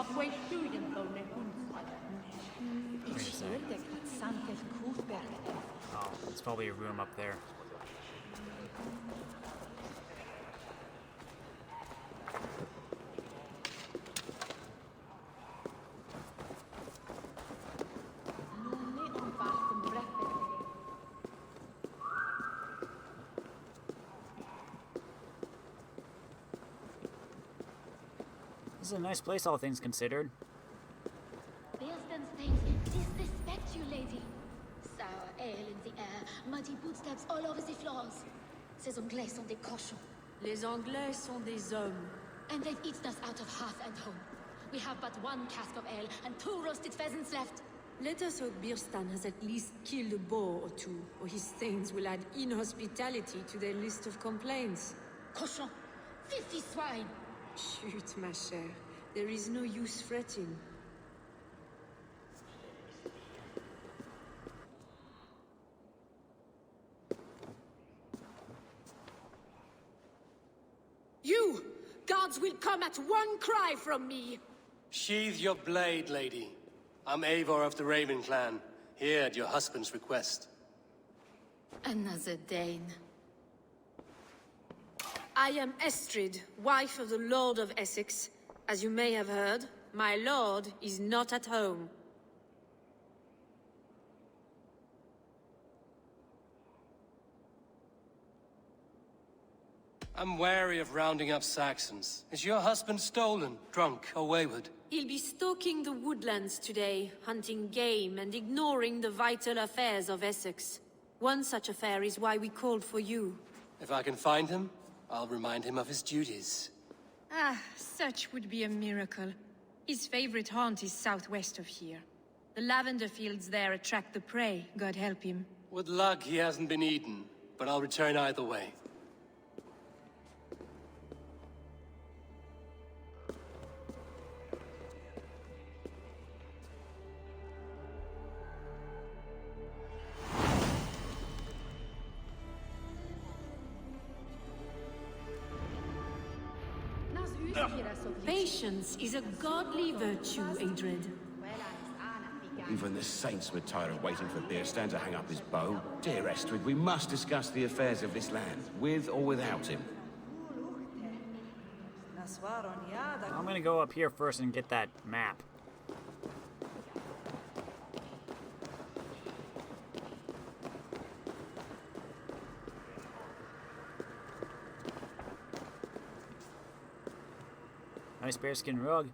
Oh, it's probably a room up there. This is a nice place, all things considered. Birstan's things disrespect you, lady. Sour ale in the air, muddy footsteps all over the floors. Ces Anglais sont des cochons. Les Anglais sont des hommes. And they've eaten us out of hearth and home. We have but one cask of ale and 2 roasted pheasants left. Let us hope Birstan has at least killed a boar or 2, or his stains will add inhospitality to their list of complaints. Cochon! Filthy swine! Shoot, ma chère. There is no use fretting. You! Guards will come at one cry from me! Sheathe your blade, lady. I'm Eivor of the Raven clan, here at your husband's request. Another Dane. I am Estrid, wife of the Lord of Essex. As you may have heard, my lord is not at home. I'm wary of rounding up Saxons. Is your husband stolen, drunk, or wayward? He'll be stalking the woodlands today, hunting game and ignoring the vital affairs of Essex. One such affair is why we called for you. If I can find him, I'll remind him of his duties. Ah, such would be a miracle. His favorite haunt is southwest of here. The lavender fields there attract the prey, God help him. With luck, he hasn't been eaten, but I'll return either way. Patience is a godly virtue, Adred. Even the saints were tired of waiting for Birstan to hang up his bow. Dear Estrid, we must discuss the affairs of this land, with or without him. I'm gonna go up here first and get that map. Nice bearskin rug.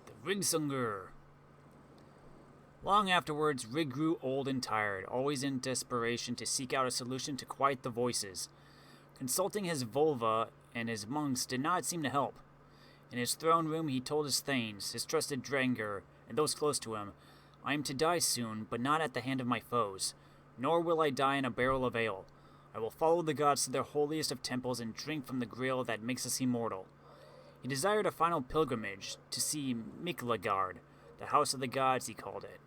The Rigsunger. Long afterwards, Rig grew old and tired, always in desperation to seek out a solution to quiet the voices. Consulting his vulva and his monks did not seem to help. In his throne room, he told his thanes, his trusted Dranger, and those close to him, I am to die soon, but not at the hand of my foes. Nor will I die in a barrel of ale. I will follow the gods to their holiest of temples and drink from the grail that makes us immortal. He desired a final pilgrimage to see Miklagard, the house of the gods, he called it.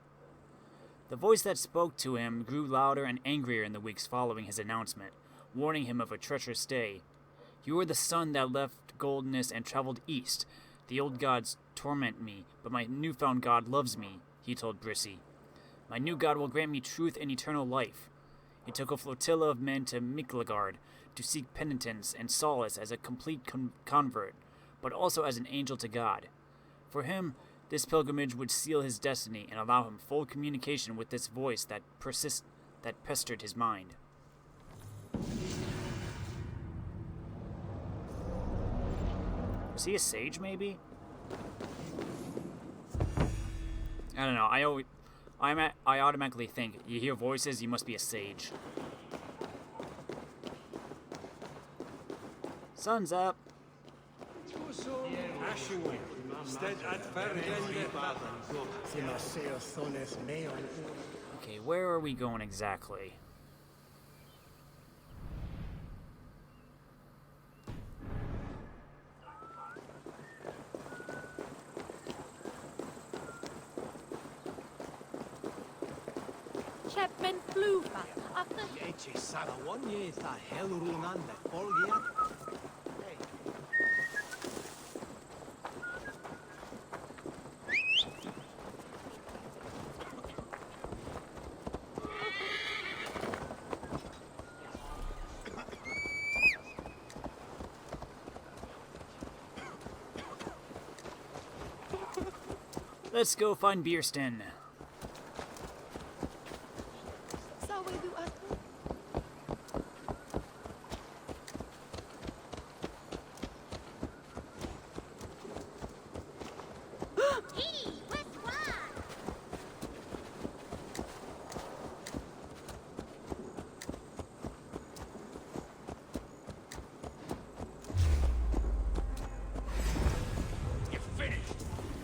The voice that spoke to him grew louder and angrier in the weeks following his announcement, warning him of a treacherous day. You are the sun that left Goldness and traveled east. The old gods torment me, but my newfound god loves me, he told Brissy. My new god will grant me truth and eternal life. He took a flotilla of men to Miklagard to seek penitence and solace as a complete convert, but also as an angel to God. For him, this pilgrimage would seal his destiny and allow him full communication with this voice that pestered his mind. Was he a sage, maybe? I don't know. I automatically think, you hear voices, you must be a sage. Sun's up. Okay, where are we going exactly? Let's go find Birstan.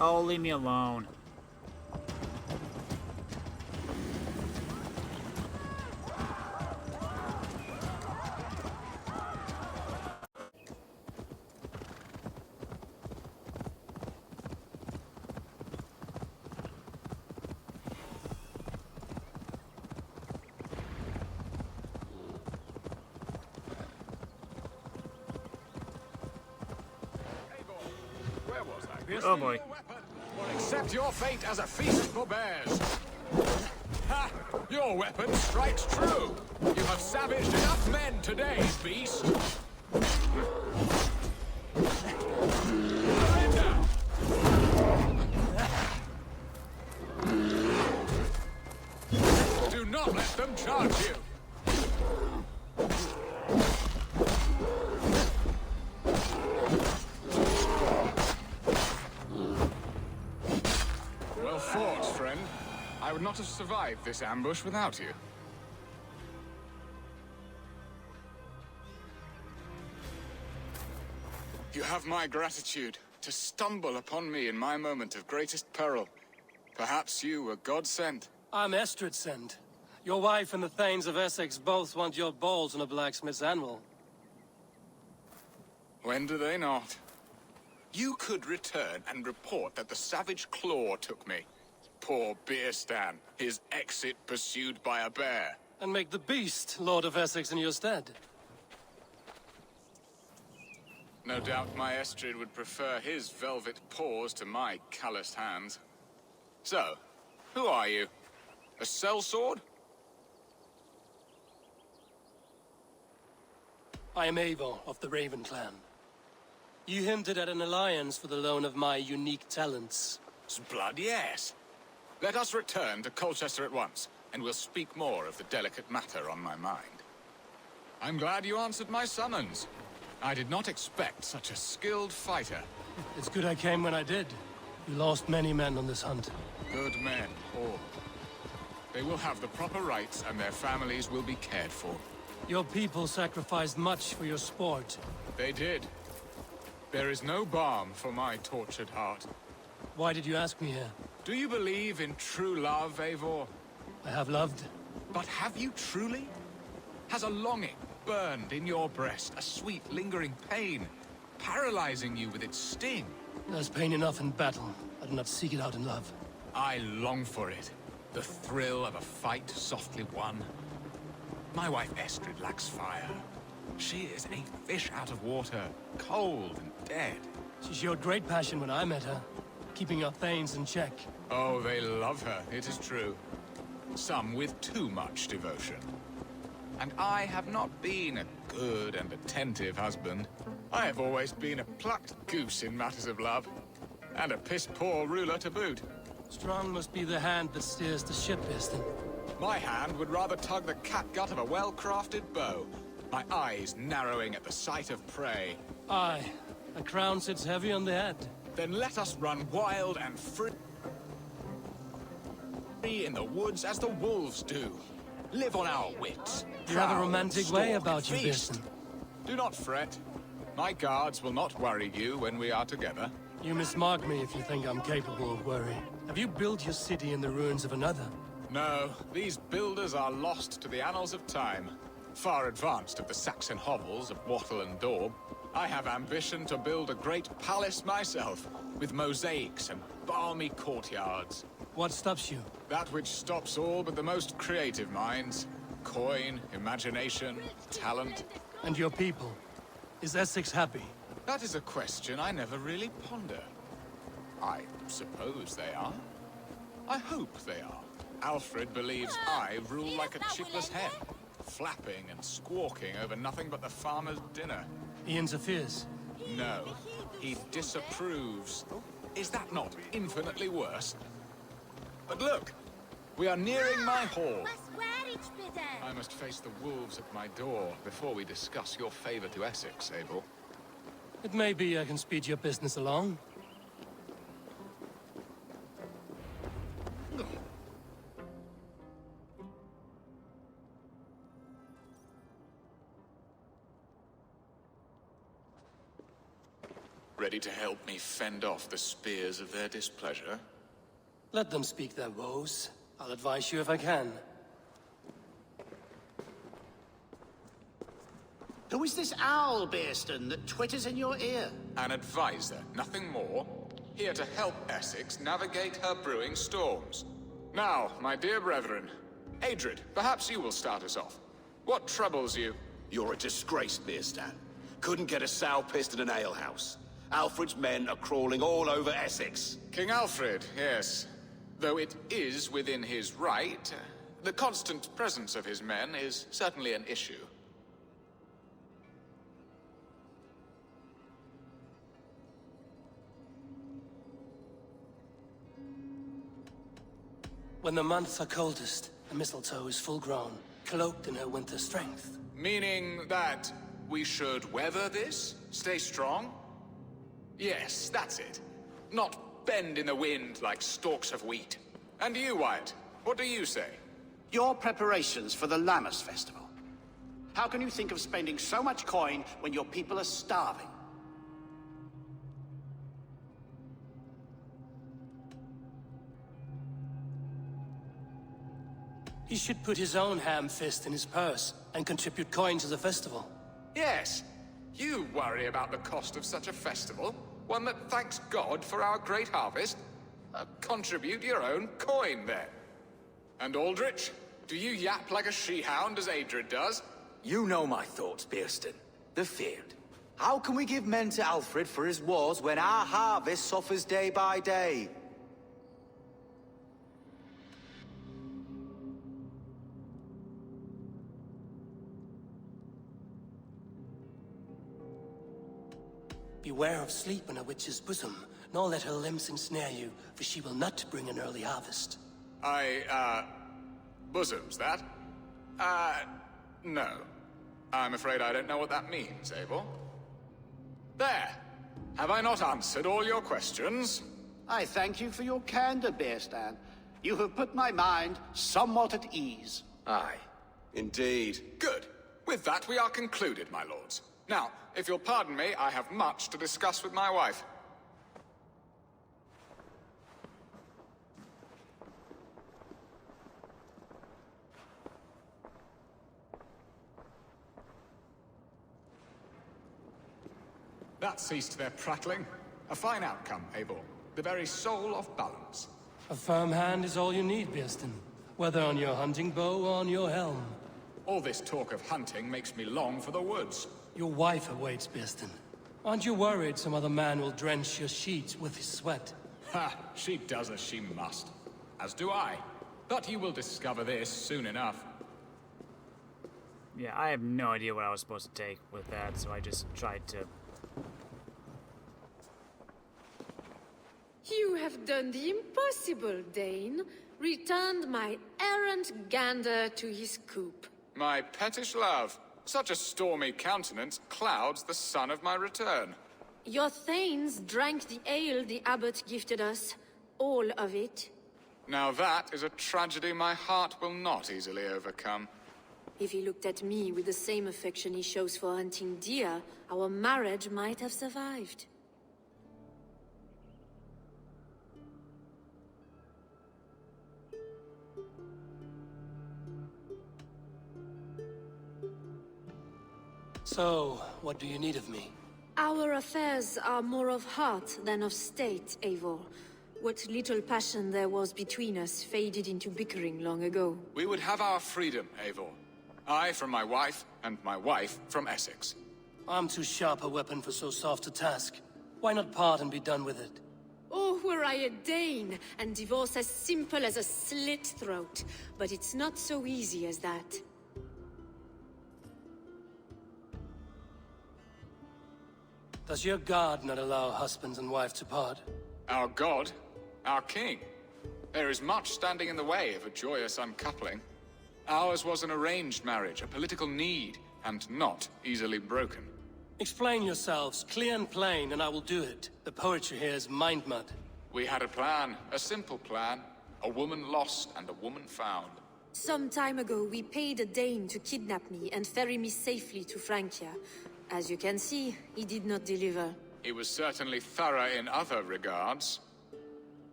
Oh, leave me alone. Where was I? Oh boy. Or accept your fate as a feast for bears. Ha! Your weapon strikes true. You have savaged enough men today, beast. Surrender! Do not let them charge you. Well fought, friend. I would not have survived this ambush without you. You have my gratitude to stumble upon me in my moment of greatest peril. Perhaps you were God-sent. I'm Estrid sent. Your wife and the Thanes of Essex both want your balls on a blacksmith's anvil. When do they not? You could return and report that the savage claw took me. Poor Birstan, his exit pursued by a bear. And make the beast Lord of Essex in your stead. No doubt my Estrid would prefer his velvet paws to my calloused hands. So, who are you? A sellsword? I am Eivor of the Raven clan. You hinted at an alliance for the loan of my unique talents. Blood, yes. Let us return to Colchester at once, and we'll speak more of the delicate matter on my mind. I'm glad you answered my summons. I did not expect such a skilled fighter. It's good I came when I did. You lost many men on this hunt. Good men, all. They will have the proper rights, and their families will be cared for. Your people sacrificed much for your sport. They did. There is no balm for my tortured heart. Why did you ask me here? Do you believe in true love, Eivor? I have loved. But have you truly? Has a longing burned in your breast, a sweet, lingering pain, paralyzing you with its sting? There's pain enough in battle. I do not seek it out in love. I long for it. The thrill of a fight softly won. My wife Estrid lacks fire. She is a fish out of water, cold and dead. She showed great passion when I met her, keeping our Thanes in check. Oh, they love her, it is true. Some with too much devotion. And I have not been a good and attentive husband. I have always been a plucked goose in matters of love. And a piss-poor ruler to boot. Strong must be the hand that steers the ship, Birstan. My hand would rather tug the catgut of a well-crafted bow. My eyes narrowing at the sight of prey. Aye, a crown sits heavy on the head. Then let us run wild and free in the woods as the wolves do. Live on our wits. You have a prowl, romantic way stalk, about you, feast. Birstan. Do not fret. My guards will not worry you when we are together. You mismark me if you think I'm capable of worry. Have you built your city in the ruins of another? No, these builders are lost to the annals of time. Far advanced of the Saxon hovels of Wattle and Daub. I have ambition to build a great palace myself, with mosaics and balmy courtyards. What stops you? That which stops all but the most creative minds. Coin, imagination, talent. And your people? Is Essex happy? That is a question I never really ponder. I suppose they are. I hope they are. Alfred believes I rule like a chipless hen, flapping and squawking over nothing but the farmer's dinner. He interferes? No, he disapproves. Is that not infinitely worse? But look, we are nearing my hall. I must face the wolves at my door before we discuss your favor to Essex, Eivor. It may be I can speed your business along. Ready to help me fend off the spears of their displeasure? Let them speak their woes. I'll advise you if I can. Who is this owl, Birstan, that twitters in your ear? An advisor, nothing more. Here to help Essex navigate her brewing storms. Now, my dear brethren, Adrid, perhaps you will start us off. What troubles you? You're a disgrace, Birstan. Couldn't get a sow pissed in an alehouse. Alfred's men are crawling all over Essex. King Alfred, yes. Though it is within his right, the constant presence of his men is certainly an issue. When the months are coldest, the mistletoe is full grown, cloaked in her winter strength. Meaning that we should weather this? Stay strong? Yes, that's it. Not bend in the wind like stalks of wheat. And you, Wyatt, what do you say? Your preparations for the Lammas festival. How can you think of spending so much coin when your people are starving? He should put his own ham fist in his purse and contribute coin to the festival. Yes. You worry about the cost of such a festival? One that thanks God for our great harvest? Contribute your own coin, then. And Aldrich, do you yap like a she-hound as Adrid does? You know my thoughts, Birstan. They're feared. How can we give men to Alfred for his wars when our harvest suffers day by day? Beware of sleep in a witch's bosom, nor let her limbs ensnare you, for she will not bring an early harvest. Bosoms, that? No. I'm afraid I don't know what that means, Eivor. There! Have I not answered all your questions? I thank you for your candor, Birstan. You have put my mind somewhat at ease. Aye. Indeed. Good. With that, we are concluded, my lords. Now, if you'll pardon me, I have much to discuss with my wife. That ceased their prattling. A fine outcome, Eivor. The very soul of balance. A firm hand is all you need, Birstan. Whether on your hunting bow or on your helm. All this talk of hunting makes me long for the woods. Your wife awaits, Birstan. Aren't you worried some other man will drench your sheets with his sweat? Ha! She does as she must. As do I. But you will discover this soon enough. Yeah, I have no idea what I was supposed to take with that, so I just tried to... You have done the impossible, Dane. Returned my errant gander to his coop. My pettish love. Such a stormy countenance clouds the sun of my return. Your thanes drank the ale the abbot gifted us. All of it. Now that is a tragedy my heart will not easily overcome. If he looked at me with the same affection he shows for hunting deer, our marriage might have survived. So, what do you need of me? Our affairs are more of heart than of state, Eivor. What little passion there was between us faded into bickering long ago. We would have our freedom, Eivor. I from my wife, and my wife from Essex. I'm too sharp a weapon for so soft a task. Why not part and be done with it? Oh, were I a Dane, and divorce as simple as a slit throat. But it's not so easy as that. Does your god not allow husbands and wife to part? Our god? Our king? There is much standing in the way of a joyous uncoupling. Ours was an arranged marriage, a political need, and not easily broken. Explain yourselves, clear and plain, and I will do it. The poetry here is mind mud. We had a plan, a simple plan. A woman lost and a woman found. Some time ago, we paid a Dane to kidnap me and ferry me safely to Francia. As you can see, he did not deliver. He was certainly thorough in other regards.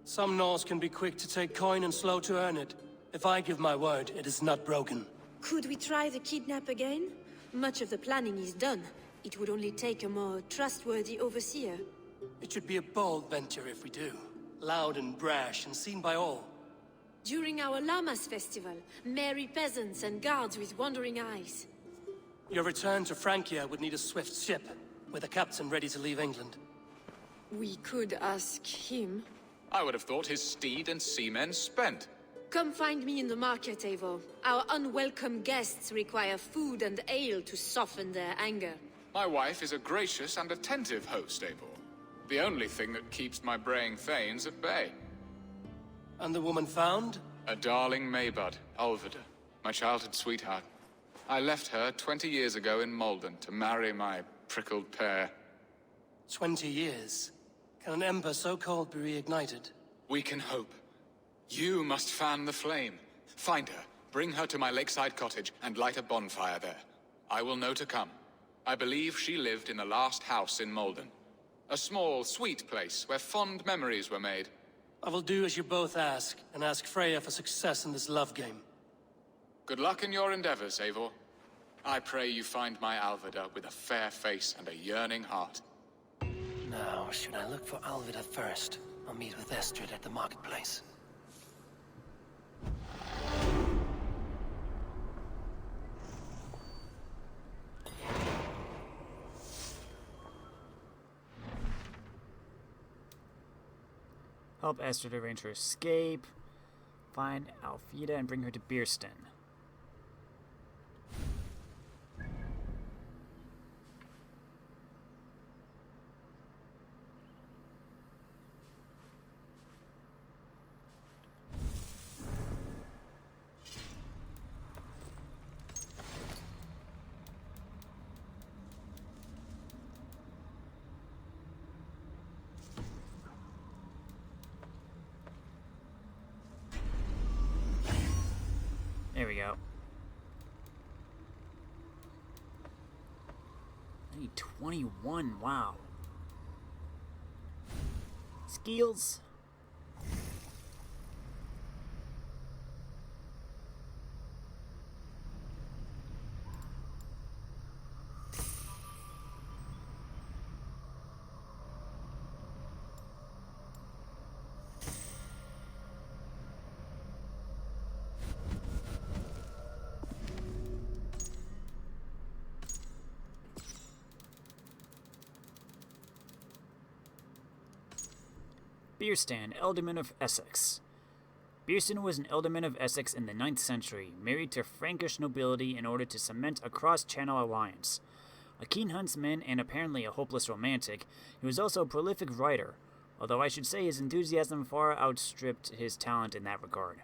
Some Norse can be quick to take coin and slow to earn it. If I give my word, it is not broken. Could we try the kidnap again? Much of the planning is done. It would only take a more trustworthy overseer. It should be a bold venture if we do. Loud and brash and seen by all. During our Llamas festival, merry peasants and guards with wandering eyes. Your return to Francia would need a swift ship, with a captain ready to leave England. We could ask him. I would have thought his steed and seamen spent. Come find me in the market, Eivor. Our unwelcome guests require food and ale to soften their anger. My wife is a gracious and attentive host, Eivor. The only thing that keeps my braying thanes at bay. And the woman found? A darling Maybud, Alvida, my childhood sweetheart. I left her 20 years ago in Malden to marry my prickled pear. 20 years? Can an ember so cold be reignited? We can hope. You must fan the flame. Find her, bring her to my lakeside cottage, and light a bonfire there. I will know to come. I believe she lived in the last house in Malden. A small, sweet place where fond memories were made. I will do as you both ask, and ask Freya for success in this love game. Good luck in your endeavors, Eivor. I pray you find my Alvida with a fair face and a yearning heart. Now, should I look for Alvida first, or meet with Estrid at the marketplace? Help Esther arrange her escape. Find Alfida and bring her to Birstan. There we go. I need 21, wow. Skills. Birstan, Ealdorman of Essex. Birstan was an Ealdorman of Essex in the 9th century, married to Frankish nobility in order to cement a cross-channel alliance. A keen huntsman and apparently a hopeless romantic, he was also a prolific writer, although I should say his enthusiasm far outstripped his talent in that regard.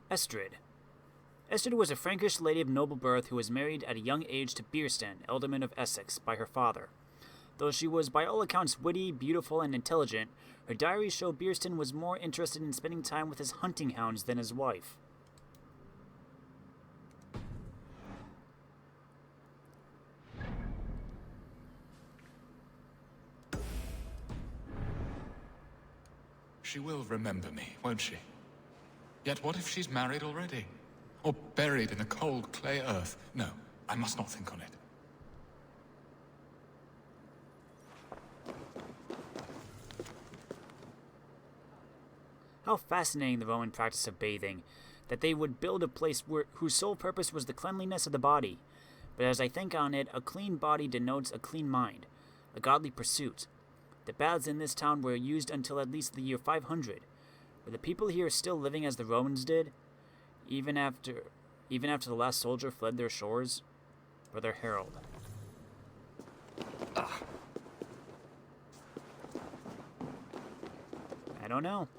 Estrid. Estrid was a Frankish lady of noble birth who was married at a young age to Birstan, Ealdorman of Essex, by her father. Though she was by all accounts witty, beautiful, and intelligent, her diaries show Birstan was more interested in spending time with his hunting hounds than his wife. She will remember me, won't she? Yet what if she's married already? Or buried in the cold clay earth? No, I must not think on it. How fascinating the Roman practice of bathing. that they would build a place whose sole purpose was the cleanliness of the body. But as I think on it, a clean body denotes a clean mind, a godly pursuit. The baths in this town were used until at least the year 500. Were the people here still living as the Romans did, even after the last soldier fled their shores? Brother Harold. I don't know.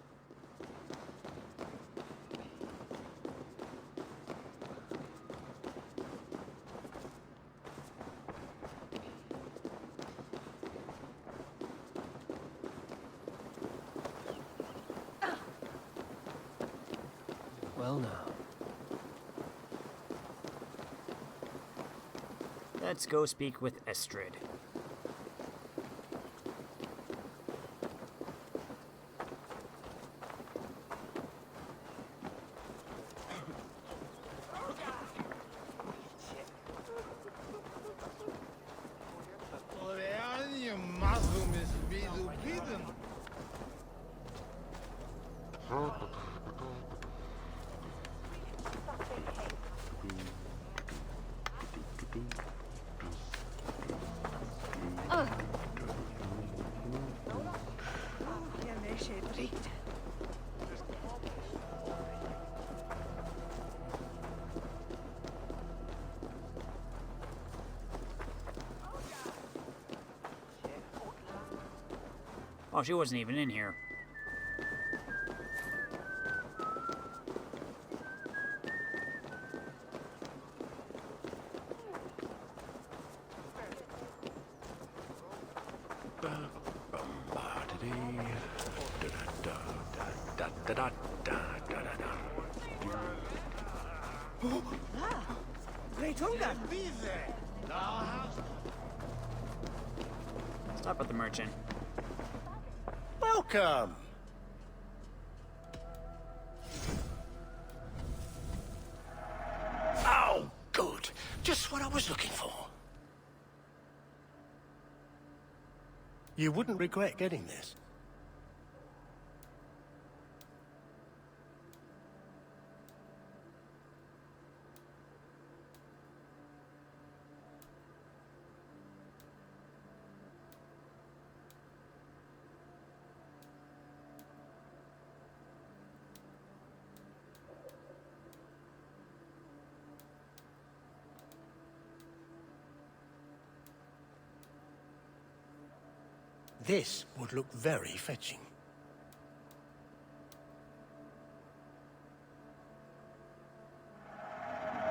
Well now. Let's go speak with Estrid. Oh, she wasn't even in here. Stop at the merchant. Welcome! Oh, good. Just what I was looking for. You wouldn't regret getting this. This would look very fetching.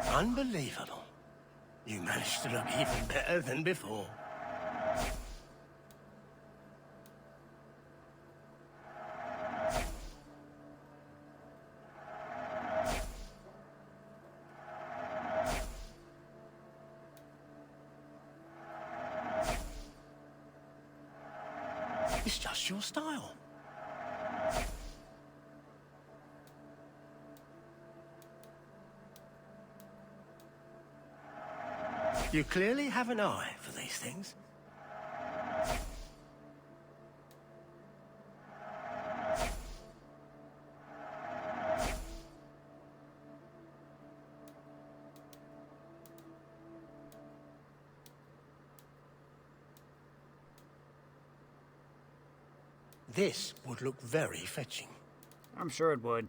Unbelievable. You managed to look even better than before. It's just your style. You clearly have an eye for these things. This would look very fetching. I'm sure it would.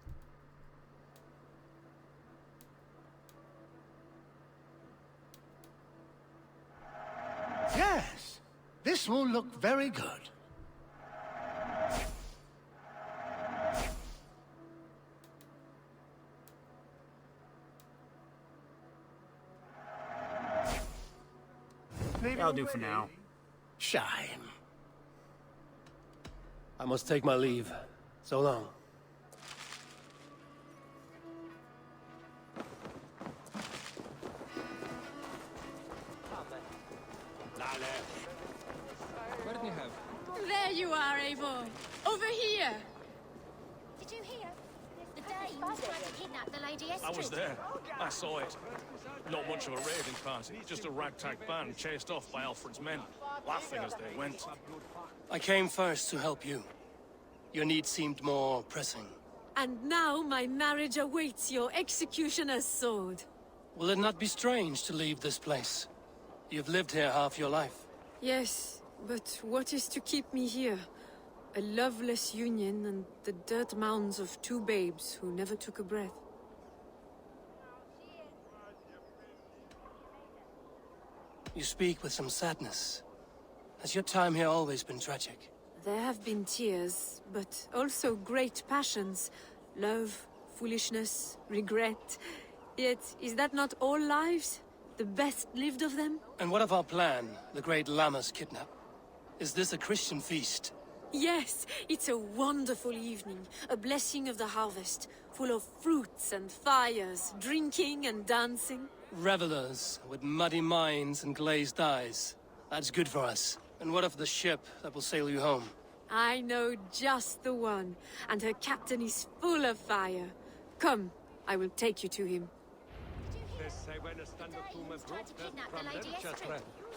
Yes, this will look very good. That'll do for now. Shame. I must take my leave. So long. There you are, Eivor. Over here. Did you hear? The Danes tried to kidnap the Lady Estrid. I was there. I saw it. Not much of a raiding party, just a ragtag band chased off by Alfred's men, laughing as they went. I came first to help you. Your need seemed more pressing. And now my marriage awaits your executioner's sword. Will it not be strange to leave this place? You've lived here half your life. Yes, but what is to keep me here? A loveless union and the dirt mounds of two babes who never took a breath. You speak with some sadness. Has your time here always been tragic? There have been tears, but also great passions. Love, foolishness, regret. Yet, is that not all lives? The best lived of them? And what of our plan, the great Lammas kidnap? Is this a Christian feast? Yes, it's a wonderful evening. A blessing of the harvest, full of fruits and fires, drinking and dancing. Revelers with muddy minds and glazed eyes. That's good for us. And what of the ship that will sail you home? I know just the one, and her captain is full of fire. Come, I will take you to him.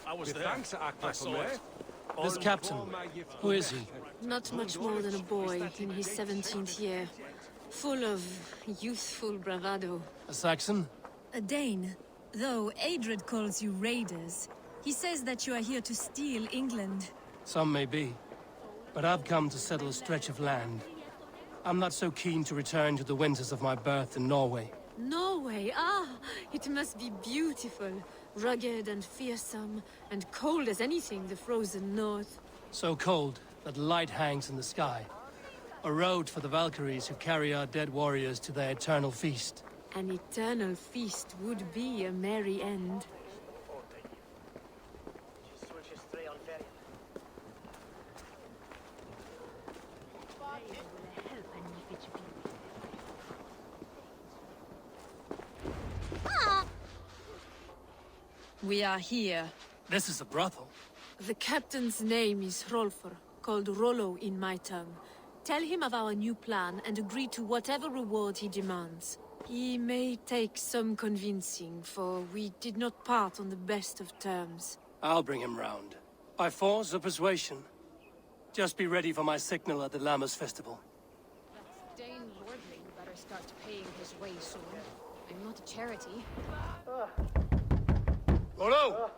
I was there. I saw it. This captain, who is he? Not much more than a boy in his 17th year. Full of youthful bravado. A Saxon? A Dane. Though Adred calls you raiders, he says that you are here to steal England. Some may be. But I've come to settle a stretch of land. I'm not so keen to return to the winters of my birth in Norway. Norway, ah, it must be beautiful. Rugged and fearsome, and cold as anything the frozen north. So cold that light hangs in the sky. A road for the Valkyries who carry our dead warriors to their eternal feast. An eternal feast would be a merry end. We are here. This is a brothel. The captain's name is Hrolfr, called Rollo in my tongue. Tell him of our new plan and agree to whatever reward he demands. He may take some convincing, for we did not part on the best of terms. I'll bring him round. By force or persuasion. Just be ready for my signal at the Lammas festival. Dane Lordling better start paying his way soon. I'm not a charity. Rollo!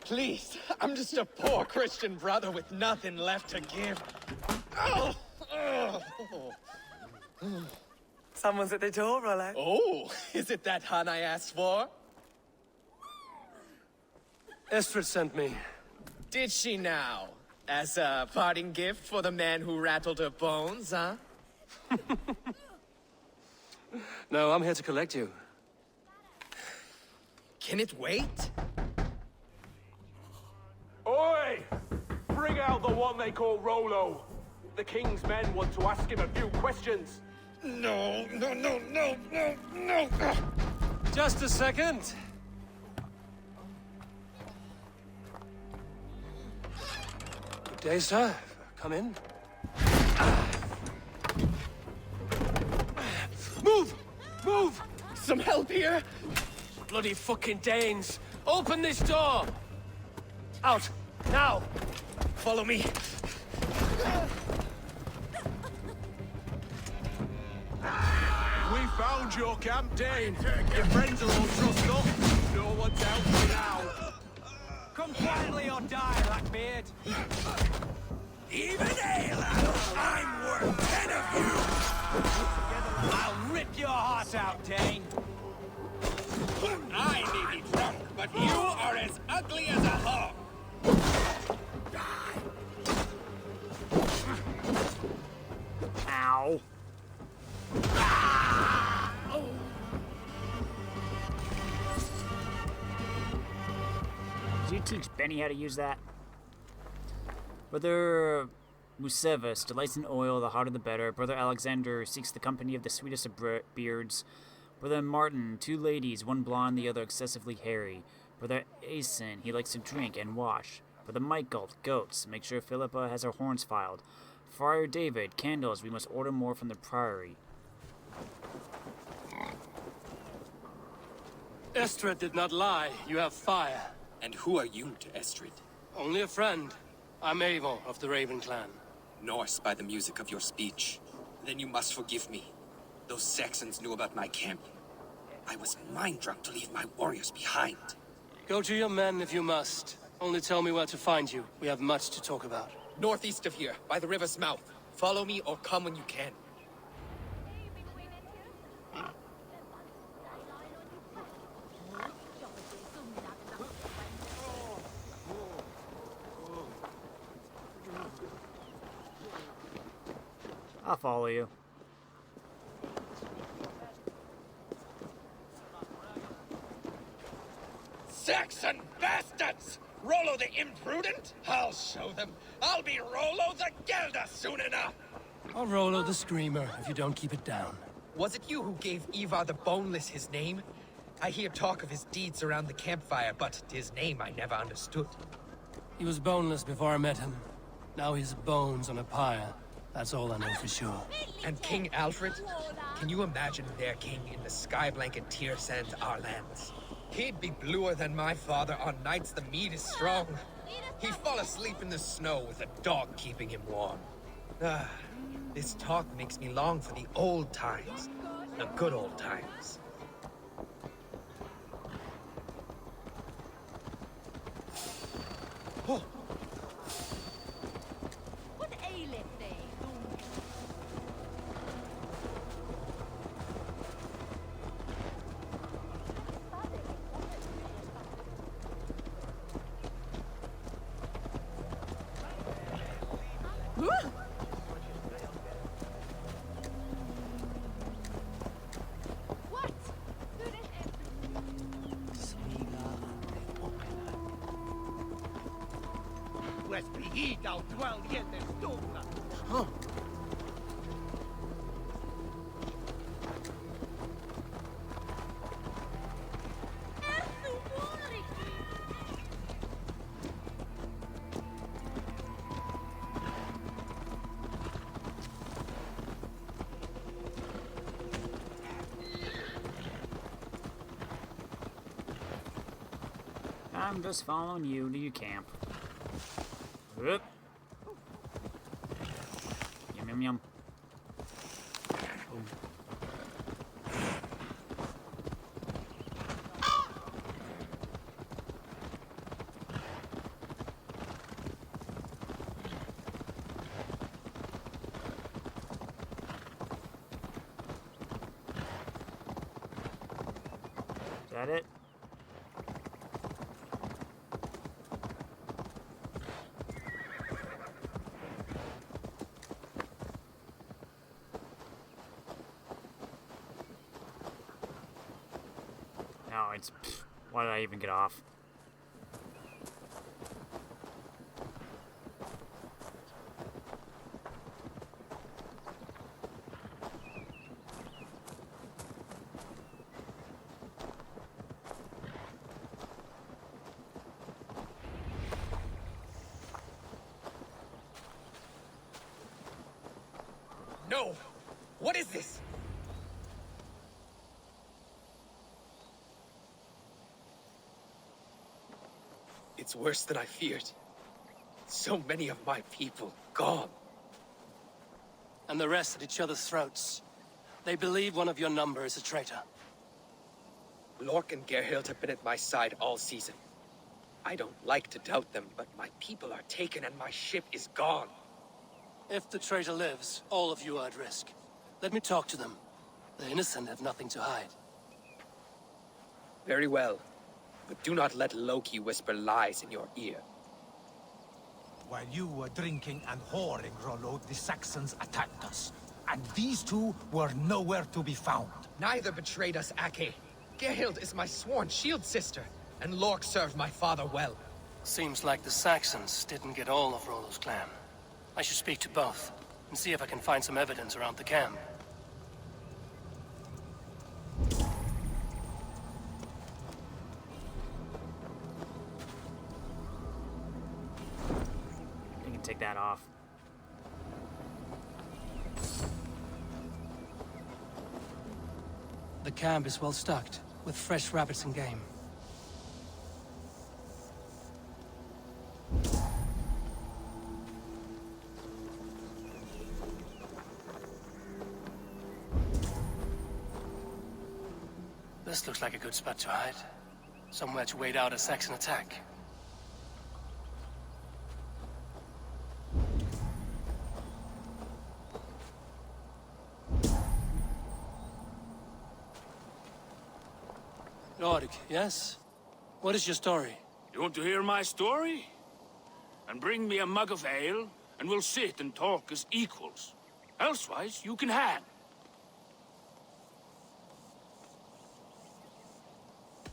Please, I'm just a poor Christian brother with nothing left to give. Oh! Someone's at the door, Rollo. Oh, is it that hun I asked for? Estrid sent me. Did she now? As a parting gift for the man who rattled her bones, huh? No, I'm here to collect you. Can it wait? Oi! Bring out the one they call Rollo. The king's men want to ask him a few questions. No. Just a second. Good day, sir. Come in. Move! Move! Some help here? Bloody fucking Danes! Open this door! Out! Now! Follow me. We found your camp, Dane. Your friends are all trussed up. No one's out for now. Come quietly or die, Blackbeard. Even I'm worth 10 of you! I'll rip your heart out, Dane. I may be drunk, but you are as ugly as a hog. Ow. Did you teach Benny how to use that? Brother Musevas delights in oil, the hotter the better. Brother Alexander seeks the company of the sweetest of beards. Brother Martin, two ladies, one blonde, the other excessively hairy. Brother Asen, he likes to drink and wash. Brother Michael, goats, make sure Philippa has her horns filed. Friar David, candles, we must order more from the priory. Estrid did not lie. You have fire. And who are you to Estrid? Only a friend. I'm Eivor of the Raven clan. Norse by the music of your speech. Then you must forgive me. Those Saxons knew about my camp. I was mind-drunk to leave my warriors behind. Go to your men if you must. Only tell me where to find you. We have much to talk about. Northeast of here, by the river's mouth. Follow me or come when you can. I'll follow you. Saxon bastards! Rollo the imprudent? I'll show them. I'll be Rollo the Gelder soon enough! I'll Rollo the Screamer if you don't keep it down. Was it you who gave Eivor the Boneless his name? I hear talk of his deeds around the campfire, but his name I never understood. He was boneless before I met him. Now he's bones on a pyre. That's all I know for sure. And King Alfred? Can you imagine their king in the sky-blanket tear sands our lands? He'd be bluer than my father on nights the mead is strong. He'd fall asleep in the snow with a dog keeping him warm. Ah, this talk makes me long for the old times. The good old times. Oh. I'm just following you to your camp. Oop. Yum yum yum. Is that it? No, it's... Pfft, why did I even get off? No! What is this? It's worse than I feared. So many of my people gone. And the rest at each other's throats. They believe one of your number is a traitor. Lork and Gerhild have been at my side all season. I don't like to doubt them, but my people are taken and my ship is gone. If the traitor lives, all of you are at risk. Let me talk to them. The innocent have nothing to hide. Very well. But do not let Loki whisper lies in your ear. While you were drinking and whoring, Rollo, the Saxons attacked us. And these two were nowhere to be found. Neither betrayed us, Ake. Gerhild is my sworn shield sister, and Lork served my father well. Seems like the Saxons didn't get all of Rollo's clan. I should speak to both, and see if I can find some evidence around the camp. You can take that off. The camp is well stocked. with fresh rabbits and game. This looks like a good spot to hide. Somewhere to wait out a Saxon attack. Lord, yes? What is your story? You want to hear my story? And bring me a mug of ale, and we'll sit and talk as equals. Elsewise, you can hang.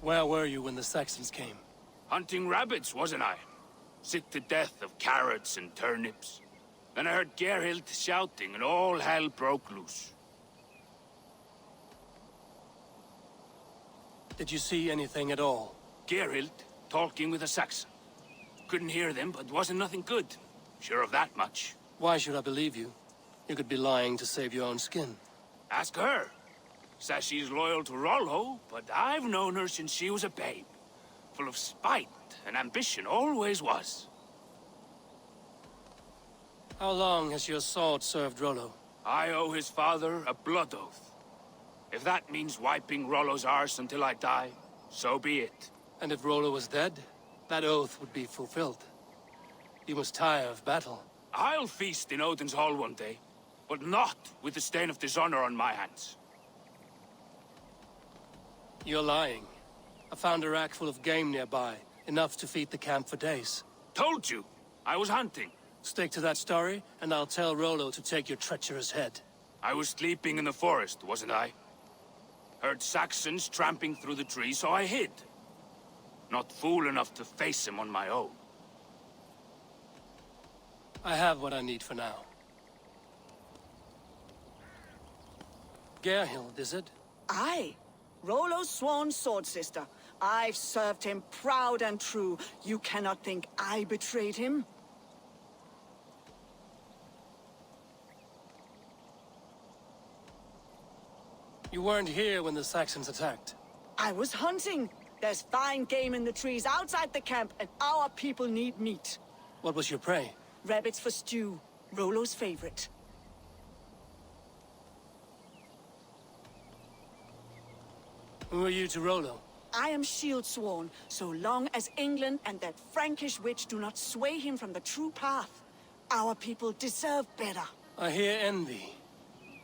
Where were you when the Saxons came? Hunting rabbits, wasn't I? Sick to death of carrots and turnips. Then I heard Gerhild shouting, and all hell broke loose. Did you see anything at all? Gerhild talking with a Saxon. Couldn't hear them, but wasn't nothing good. Sure of that much. Why should I believe you? You could be lying to save your own skin. Ask her. Says she's loyal to Rollo, but I've known her since she was a babe. Full of spite and ambition, always was. How long has your sword served Rollo? I owe his father a blood oath. If that means wiping Rollo's arse until I die, so be it. And if Rollo was dead, that oath would be fulfilled. You must tire of battle. I'll feast in Odin's hall one day, but not with the stain of dishonor on my hands. You're lying. I found a rack full of game nearby, enough to feed the camp for days. Told you, I was hunting. Stick to that story, and I'll tell Rollo to take your treacherous head. I was sleeping in the forest, wasn't I? Heard Saxons tramping through the trees, so I hid. Not fool enough to face him on my own. I have what I need for now. Gerhild, is it? Aye. Rollo's sworn sword sister. I've served him proud and true. You cannot think I betrayed him? You weren't here when the Saxons attacked. I was hunting. There's fine game in the trees outside the camp, and our people need meat. What was your prey? Rabbits for stew. Rollo's favorite. Who are you to Rollo? I am shield sworn, so long as England and that Frankish witch do not sway him from the true path. Our people deserve better. I hear envy.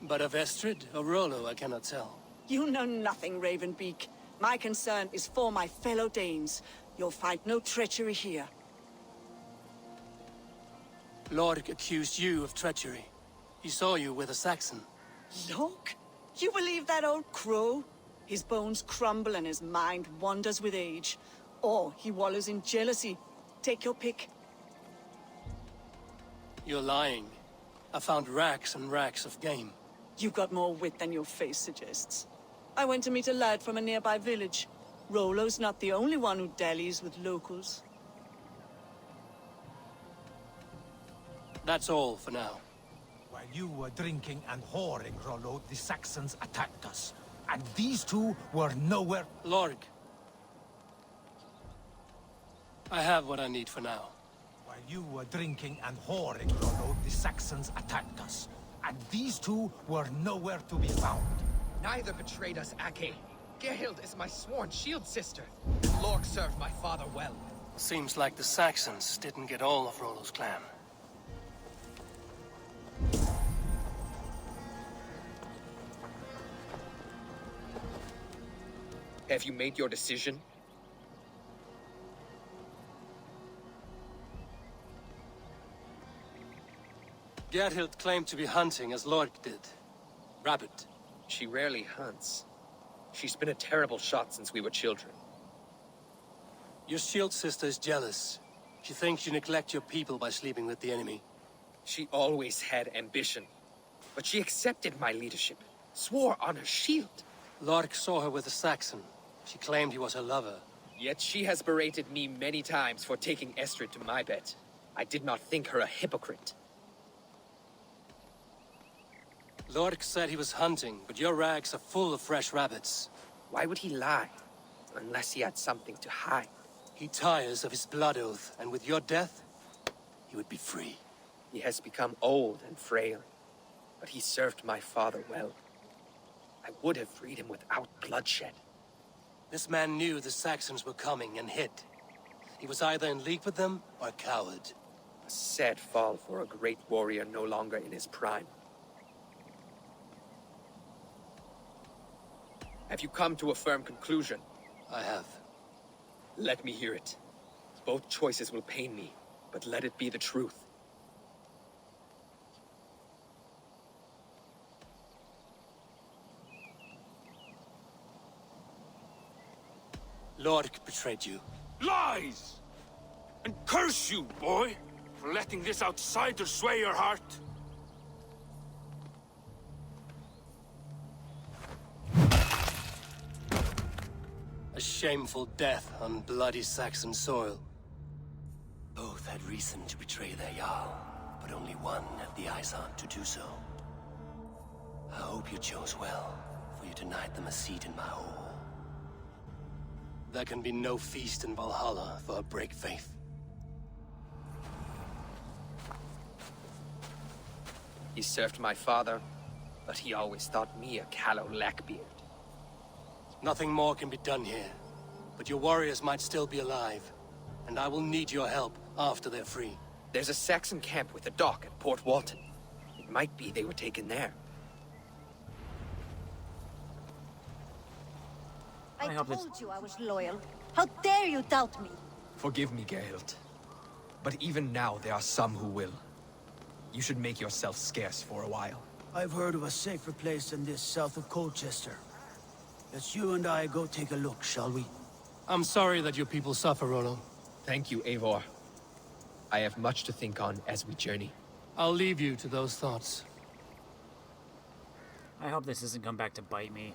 But of Estrid or Rollo, I cannot tell. You know nothing, Ravenbeak. My concern is for my fellow Danes. You'll find no treachery here. Lork accused you of treachery. He saw you with a Saxon. Lork? You believe that old crow? His bones crumble and his mind wanders with age. Or he wallows in jealousy. Take your pick. You're lying. I found racks and racks of game. You've got more wit than your face suggests. I went to meet a lad from a nearby village. Rollo's not the only one who dallies with locals. That's all for now. While you were drinking and whoring, Rollo, the Saxons attacked us. And these two were nowhere... Lorg. I have what I need for now. While you were drinking and whoring, Rollo, the Saxons attacked us. And these two were nowhere to be found. Neither betrayed us, Ake. Gerhild is my sworn shield sister. And Lork served my father well. Seems like the Saxons didn't get all of Rollo's clan. Have you made your decision? Gerhild claimed to be hunting as Lork did. Rabbit. She rarely hunts. She's been a terrible shot since we were children. Your shield sister is jealous. She thinks you neglect your people by sleeping with the enemy. She always had ambition. But she accepted my leadership. Swore on her shield. Lork saw her with a Saxon. She claimed he was her lover. Yet she has berated me many times for taking Estrid to my bed. I did not think her a hypocrite. Lork said he was hunting, but your rags are full of fresh rabbits. Why would he lie? Unless he had something to hide. He tires of his blood oath, and with your death, he would be free. He has become old and frail, but he served my father well. I would have freed him without bloodshed. This man knew the Saxons were coming and hid. He was either in league with them or a coward. A sad fall for a great warrior no longer in his prime. Have you come to a firm conclusion? I have. Let me hear it. Both choices will pain me, but let it be the truth. Lork betrayed you. Lies! And curse you, boy, for letting this outsider sway your heart. A shameful death on bloody Saxon soil. Both had reason to betray their Jarl, but only one had the eyesight to do so. I hope you chose well, for you denied them a seat in my hall. There can be no feast in Valhalla for a break faith. He served my father, but he always thought me a callow lackbeard. Nothing more can be done here, but your warriors might still be alive, and I will need your help after they're free. There's a Saxon camp with a dock at Port Walton. It might be they were taken there. I told you I was loyal. How dare you doubt me? Forgive me, Geralt. But even now there are some who will. You should make yourself scarce for a while. I've heard of a safer place than this south of Colchester. Let's you and I go take a look, shall we? I'm sorry that your people suffer, Rollo. Thank you, Eivor. I have much to think on as we journey. I'll leave you to those thoughts. I hope this doesn't come back to bite me.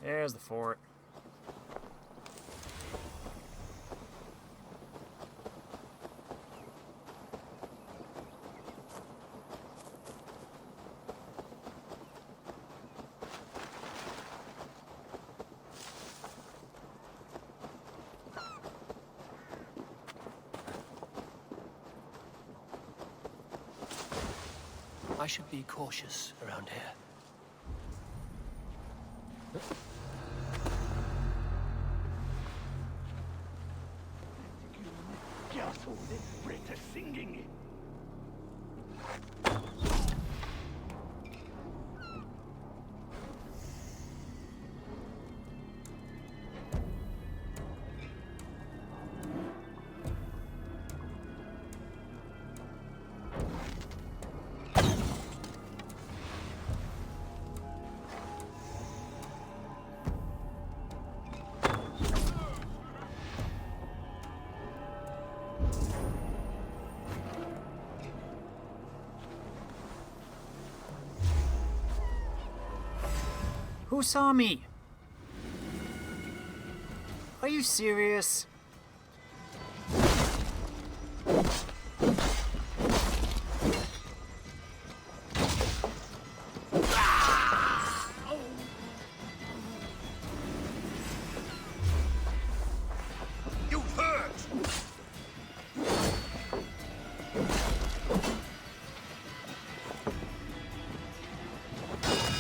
There's the fort. I should be cautious around here. Singing. Who saw me? Are you serious?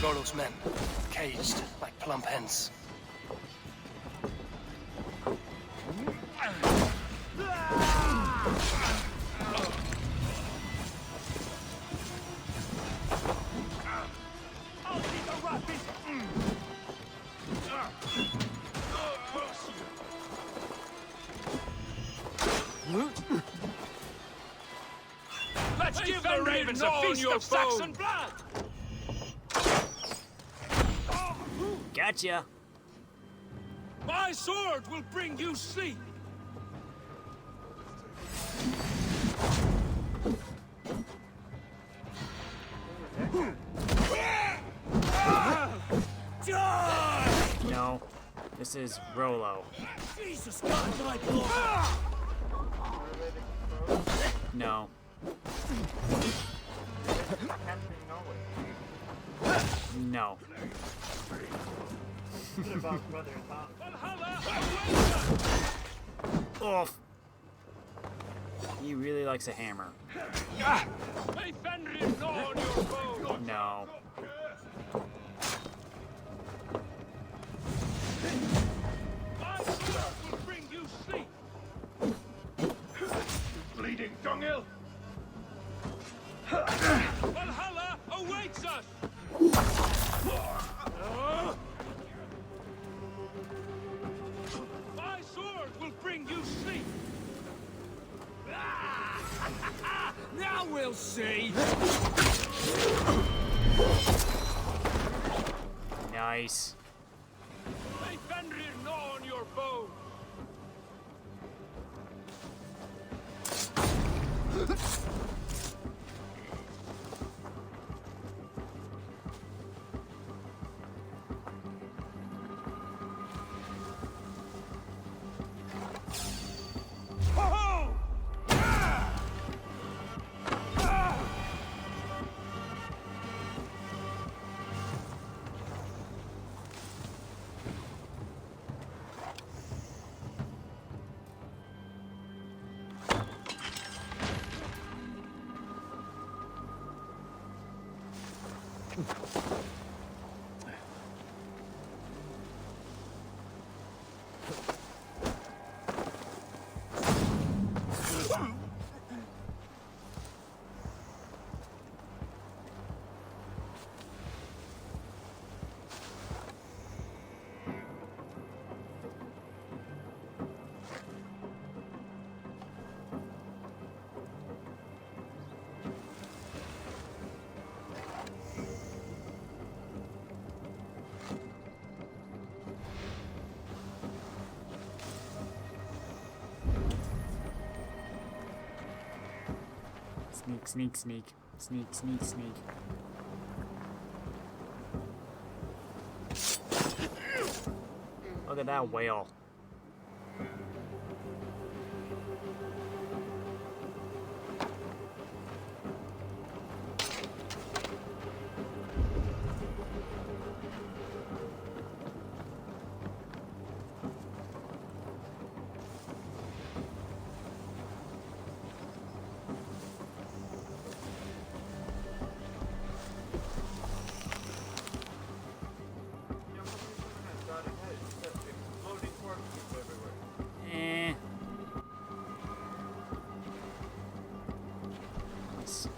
Rollo's men, caged like plump hens. Let's give the ravens a feast of Saxon blood! Gotcha. My sword will bring you sleep! No. This is Rollo. Jesus God, my Lord! No. No. Oof. He really likes a hammer. No. Bleeding dunghill! Valhalla awaits us! My sword will bring you sleep! Now we'll see! Nice. May Fenrir gnaw on your bone! Sneak, sneak, sneak. Sneak, sneak, sneak. Look at that whale. Eh. Nice.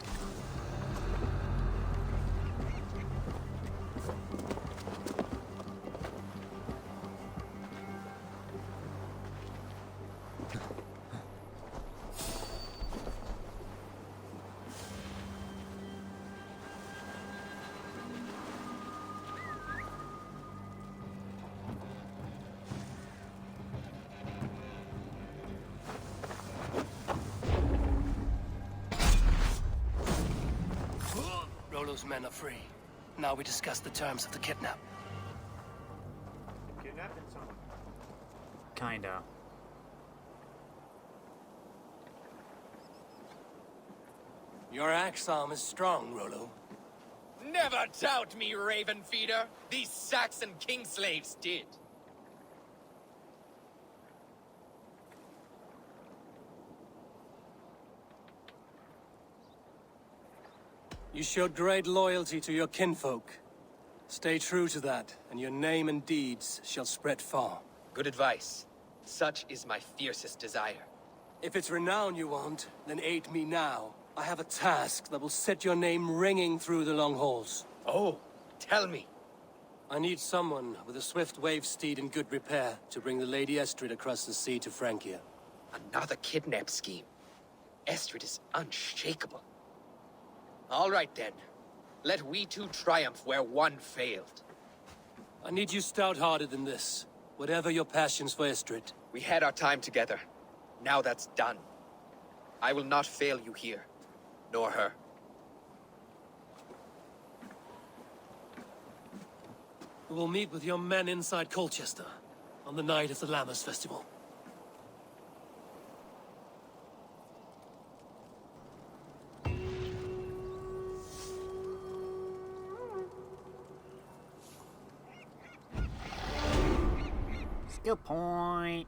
Rollo's men are free. Now we discuss the terms of the kidnap. Kidnapping someone. Kinda. Your axe arm is strong, Rollo. Never doubt me, Raven Feeder. These Saxon king slaves did. You showed great loyalty to your kinfolk. Stay true to that, and your name and deeds shall spread far. Good advice. Such is my fiercest desire. If it's renown you want, then aid me now. I have a task that will set your name ringing through the long halls. Oh, tell me. I need someone with a swift wave steed in good repair to bring the Lady Estrid across the sea to Francia. Another kidnap scheme. Estrid is unshakable. All right then. Let we two triumph where one failed. I need you stout-hearted in this. Whatever your passions for Estrid. We had our time together. Now that's done. I will not fail you here. Nor her. We will meet with your men inside Colchester on the night of the Lammas Festival. Skill point.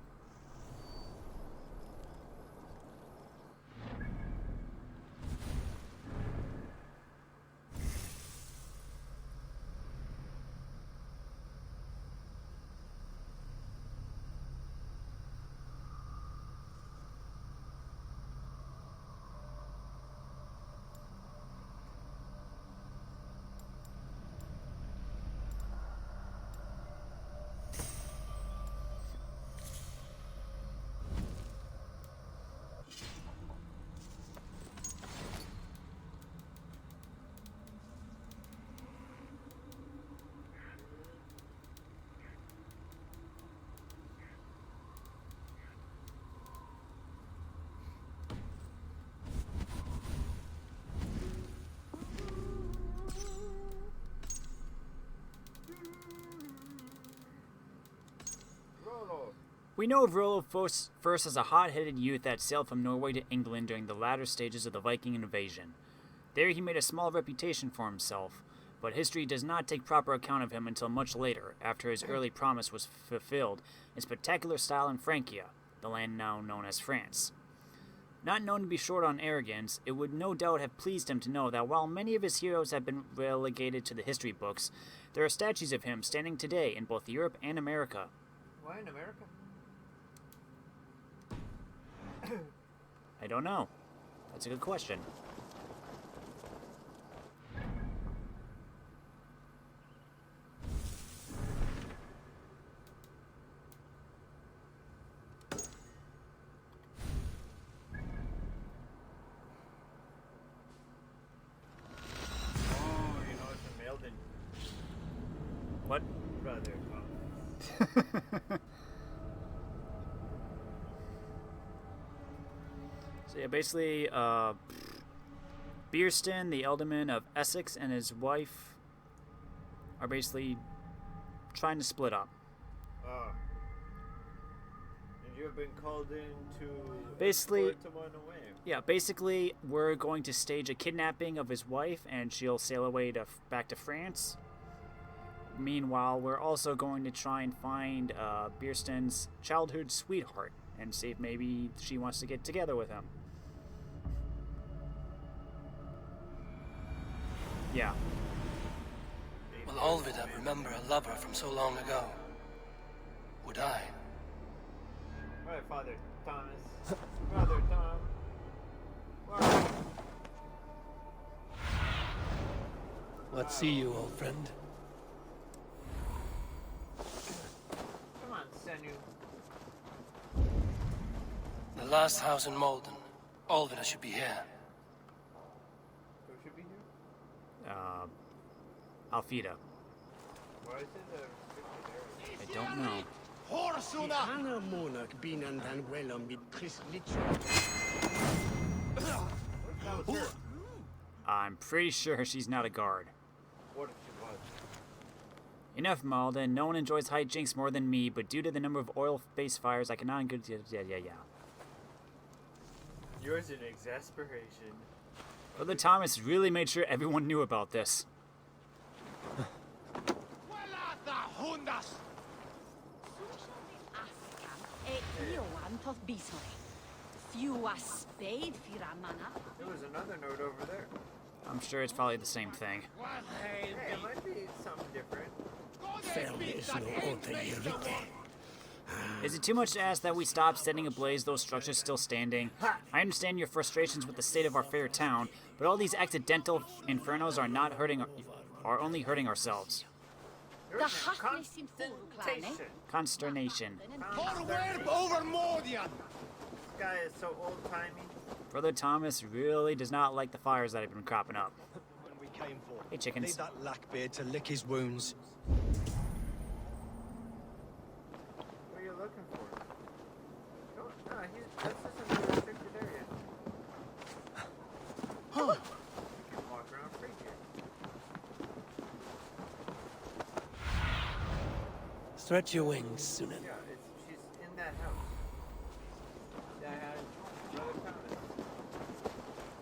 We know of Rollo first as a hot-headed youth that sailed from Norway to England during the latter stages of the Viking invasion. There he made a small reputation for himself, but history does not take proper account of him until much later, after his early promise was fulfilled in spectacular style in Francia, the land now known as France. Not known to be short on arrogance, it would no doubt have pleased him to know that while many of his heroes have been relegated to the history books, there are statues of him standing today in both Europe and America. Why in America? I don't know. That's a good question. What? Brother. So yeah, basically, Birstan, the Ealdorman of Essex, and his wife are basically trying to split up. And you have been called in to Basically, escort someone away. Yeah, basically, we're going to stage a kidnapping of his wife, and she'll sail away back to France. Meanwhile, we're also going to try and find Birstan's childhood sweetheart and see if maybe she wants to get together with him. Yeah. Will Olvida remember a lover from so long ago? Would I? Right, Father Thomas. Brother Tom. Wow. What see you, old friend? Come on, Senu. The last house in Malden. Olvida should be here. Who should be here? Alfida. Why is it I don't know. I'm pretty sure she's not a guard. What if she was? Enough, Malden. No one enjoys hijinks more than me, but due to the number of oil-based fires, I cannot go. Yeah. Yours in exasperation. Brother Thomas really made sure everyone knew about this. There was another note over there. I'm sure it's probably the same thing. Hey, it might be something different. Is it too much to ask that we stop setting ablaze those structures still standing? I understand your frustrations with the state of our fair town, but all these accidental infernos are only hurting ourselves. Consternation. This guy is so old-timey. Brother Thomas really does not like the fires that have been cropping up. When we came for. Hey, chickens. Leave that lackbeard to lick his wounds. What are you looking for? No, that's just another restricted area. Huh. You can walk around free here. Stretch your wings, Sunan. Yeah, she's in that house. That has Brother Thomas.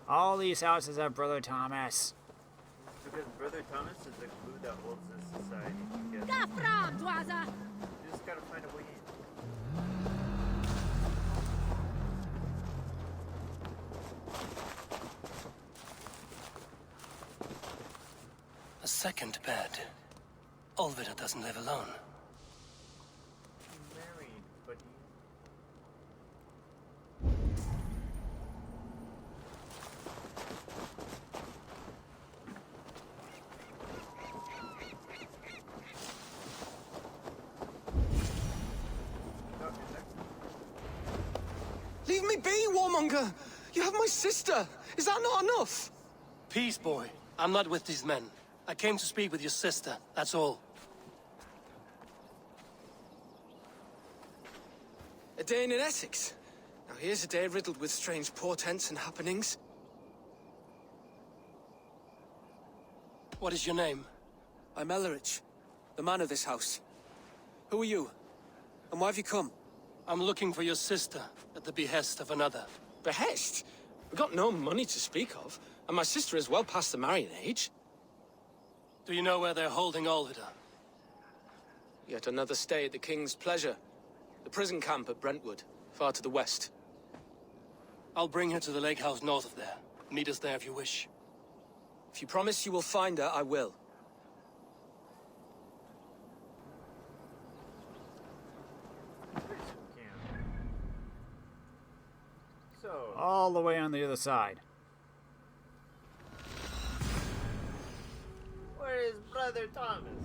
All these houses have Brother Thomas. Because Brother Thomas is the glue that holds this society together. You just gotta find a way in. A second bed. Olvida doesn't live alone. He's married, but Leave me be, warmonger! You have my sister! Is that not enough? Peace, boy. I'm not with these men. I came to speak with your sister, that's all. A day in Essex. Now here's a day riddled with strange portents and happenings. What is your name? I'm Ellerich, the man of this house. Who are you? And why have you come? I'm looking for your sister, at the behest of another. Behest? We've got no money to speak of, and my sister is well past the marrying age. Do you know where they're holding Olvida? Yet another stay at the King's pleasure. The prison camp at Brentwood, far to the west. I'll bring her to the lake house north of there. Meet us there if you wish. If you promise you will find her, I will. All the way on the other side. Where is Brother Thomas?